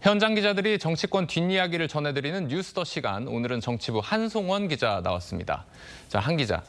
현장 기자들이 정치권 뒷이야기를 전해드리는 뉴스더 시간. 오늘은 정치부 한송원 기자 나왔습니다. 자, 한 기자.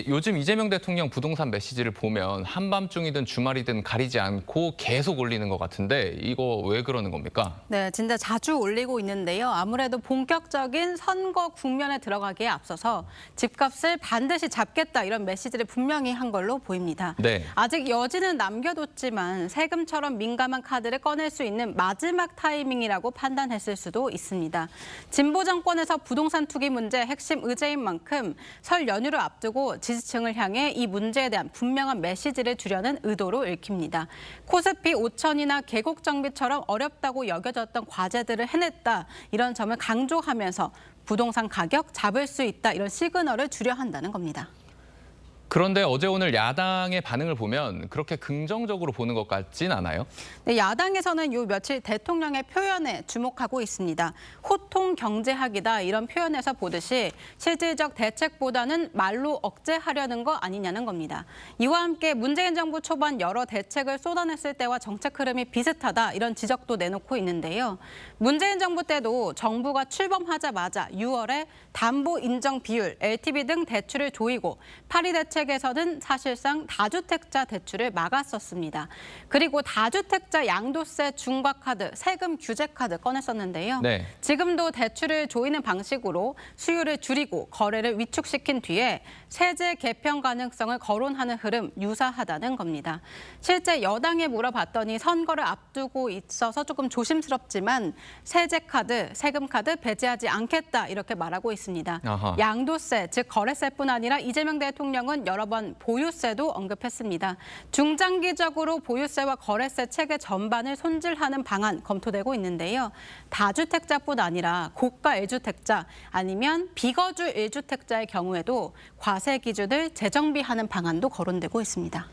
요즘 이재명 대통령 부동산 메시지를 보면 한밤중이든 주말이든 가리지 않고 계속 올리는 것 같은데 이거 왜 그러는 겁니까? 네, 진짜 자주 올리고 있는데요. 아무래도 본격적인 선거 국면에 들어가기에 앞서서 집값을 반드시 잡겠다 이런 메시지를 분명히 한 걸로 보입니다. 네. 아직 여지는 남겨뒀지만 세금처럼 민감한 카드를 꺼낼 수 있는 마지막 타이밍이라고 판단했을 수도 있습니다. 진보 정권에서 부동산 투기 문제 핵심 의제인 만큼 설 연휴를 앞두고 지지층을 향해 이 문제에 대한 분명한 메시지를 주려는 의도로 읽힙니다. 코스피 5천이나 계곡 정비처럼 어렵다고 여겨졌던 과제들을 해냈다. 이런 점을 강조하면서 부동산 가격 잡을 수 있다. 이런 시그널을 주려 한다는 겁니다. 그런데 어제 오늘 야당의 반응을 보면 그렇게 긍정적으로 보는 것 같진 않아요? 네, 야당에서는 요 며칠 대통령의 표현에 주목하고 있습니다. 호통 경제학이다 이런 표현에서 보듯이 실질적 대책보다는 말로 억제하려는 거 아니냐는 겁니다. 이와 함께 문재인 정부 초반 여러 대책을 쏟아냈을 때와 정책 흐름이 비슷하다 이런 지적도 내놓고 있는데요. 문재인 정부 때도 정부가 출범하자마자 6월에 담보 인정 비율, LTV 등 대출을 조이고 파리 대책에서는 사실상 다주택자 대출을 막았었습니다. 그리고 다주택자 양도세 중과 카드, 세금 규제 카드 꺼냈었는데요. 네. 지금도 대출을 조이는 방식으로 수요를 줄이고 거래를 위축시킨 뒤에 세제 개편 가능성을 거론하는 흐름 유사하다는 겁니다. 실제 여당에 물어봤더니 선거를 앞두고 있어서 조금 조심스럽지만 세제 카드, 세금 카드 배제하지 않겠다 이렇게 말하고 있습니다. 아하. 양도세, 즉 거래세뿐 아니라 이재명 대통령은 여러 번 보유세도 언급했습니다. 중장기적으로 보유세와 거래세 체계 전반을 손질하는 방안 검토되고 있는데요. 다주택자뿐 아니라 고가 1주택자 아니면 비거주 1주택자의 경우에도 과세 기준을 재정비하는 방안도 거론되고 있습니다.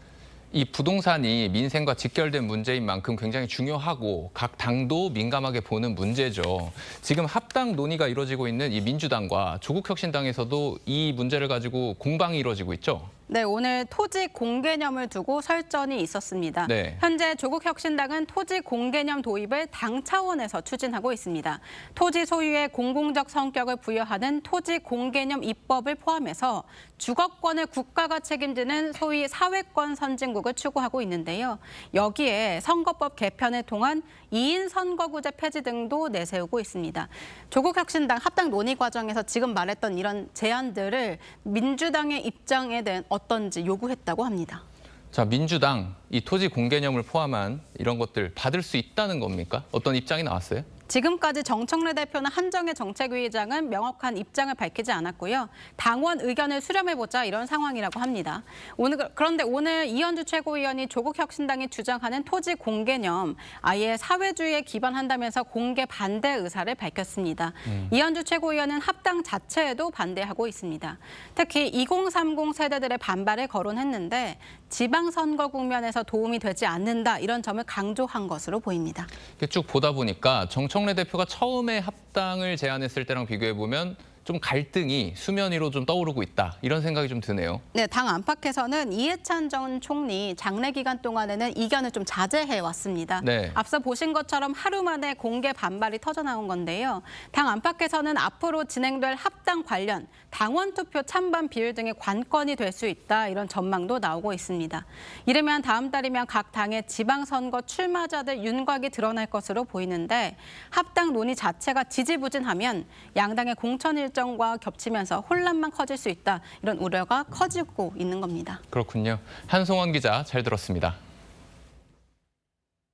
이 부동산이 민생과 직결된 문제인 만큼 굉장히 중요하고 각 당도 민감하게 보는 문제죠. 지금 합당 논의가 이루어지고 있는 이 민주당과 조국혁신당에서도 이 문제를 가지고 공방이 이루어지고 있죠. 네, 오늘 토지 공개념을 두고 설전이 있었습니다. 네. 현재 조국혁신당은 토지 공개념 도입을 당 차원에서 추진하고 있습니다. 토지 소유의 공공적 성격을 부여하는 토지 공개념 입법을 포함해서 주거권을 국가가 책임지는 소위 사회권 선진국을 추구하고 있는데요. 여기에 선거법 개편을 통한 2인 선거구제 폐지 등도 내세우고 있습니다. 조국혁신당 합당 논의 과정에서 지금 말했던 이런 제안들을 민주당의 입장에 대한 어떤지 요구했다고 합니다. 자, 민주당 이 토지 공개념을 포함한 이런 것들 받을 수 있다는 겁니까? 어떤 입장이 나왔어요? 지금까지 정청래 대표나 한정혜 정책위의장은 명확한 입장을 밝히지 않았고요. 당원 의견을 수렴해보자 이런 상황이라고 합니다. 그런데 오늘 이현주 최고위원이 조국혁신당이 주장하는 토지 공개념 아예 사회주의에 기반한다면서 공개 반대 의사를 밝혔습니다. 이현주 최고위원은 합당 자체에도 반대하고 있습니다. 특히 2030 세대들의 반발을 거론했는데 지방선거 국면에서 도움이 되지 않는다 이런 점을 강조한 것으로 보입니다. 쭉 보다 보니까 정청래 대표가 처음에 합당을 제안했을 때랑 비교해보면 좀 갈등이 수면 위로 좀 떠오르고 있다 이런 생각이 좀 드네요. 네, 당 안팎에서는 이해찬 전 총리 장례 기간 동안에는 이견을 좀 자제해 왔습니다. 네. 앞서 보신 것처럼 하루 만에 공개 반발이 터져나온 건데요. 당 안팎에서는 앞으로 진행될 합당 관련 당원 투표 찬반 비율 등의 관건이 될 수 있다 이런 전망도 나오고 있습니다. 이르면 다음 달이면 각 당의 지방선거 출마자들 윤곽이 드러날 것으로 보이는데 합당 논의 자체가 지지부진하면 양당의 공천 일정과 겹치면서 혼란만 커질 수 있다 이런 우려가 커지고 있는 겁니다. 그렇군요. 한송원 기자 잘 들었습니다.